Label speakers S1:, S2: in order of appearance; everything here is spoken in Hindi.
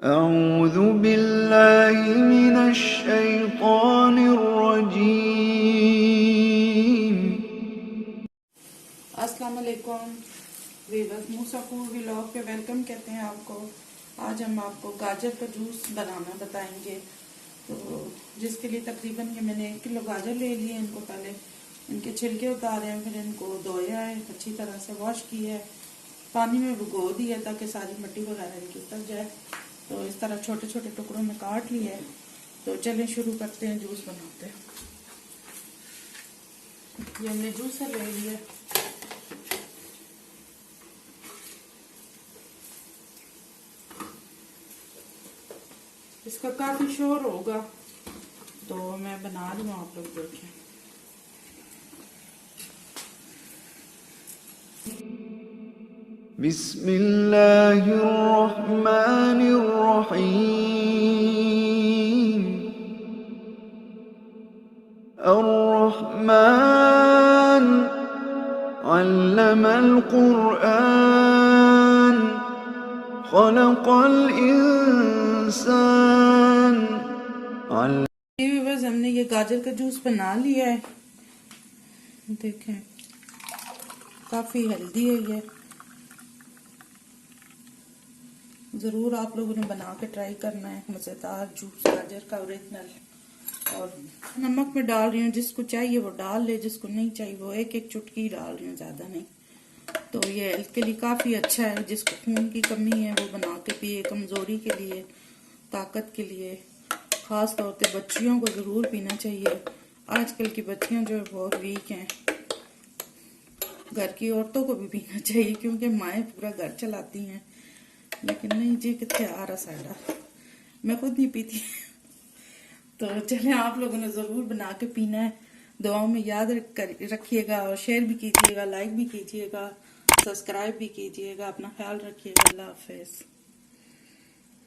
S1: अऊज़ु बिल्लाहि मिनश्शैतानिर्रजीम।
S2: अस्सलाम वालेकुम वीवर्स, मूसापुर व्लॉग पे वेलकम कहते हैं आपको। आज हम आपको गाजर का जूस बनाना बताएंगे। तो जिसके लिए तकरीबन ये मैंने 1 किलो गाजर ले लिए। इनको पहले इनके छिलके उतारे हैं, फिर इनको धोया है, अच्छी तरह से वॉश किया है, पानी में भिगो दिया ताकि सारी मिट्टी वगैरह इनकी उतर जाए। तो इस तरह छोटे छोटे टुकड़ों में काट लिया है। तो चलें शुरू करते हैं, जूस बनाते हैं। ये हमने जूसर ले लिया। इसका काफी शोर होगा तो मैं बना रही हूँ, आप लोग देखें।
S1: बिस्मिल्लाहिर्रहमानिर्रहीम। अर्रहमान अल्लमल कुरआन खलक़ल इंसान।
S2: हमने ये गाजर का जूस बना लिया है, देखें काफी हेल्दी है ये। जरूर आप लोगों ने बना के ट्राई करना है। मजेदार जूस गाजर का ओरिजिनल। और नमक में डाल रही हूँ, जिसको चाहिए वो डाल ले, जिसको नहीं चाहिए वो एक एक चुटकी डाल रही हूँ, ज्यादा नहीं। तो ये हेल्थ के लिए काफी अच्छा है। जिसको खून की कमी है वो बना के पिए, कमजोरी के लिए, ताकत के लिए। खास तौर पे बच्चियों को जरूर पीना चाहिए। आजकल की बच्चियां जो है बहुत वीक हैं। घर की औरतों को भी पीना चाहिए क्योंकि माएँ पूरा घर चलाती हैं। लेकिन नहीं जी, कितने आ रहा साड़ा, मैं खुद नहीं पीती। तो चले, आप लोगों ने जरूर बना के पीना है। दुआओं में याद रखिएगा और शेयर भी कीजिएगा, लाइक भी कीजिएगा, सब्सक्राइब भी कीजिएगा। अपना ख्याल रखिएगा। अल्लाह हाफिज।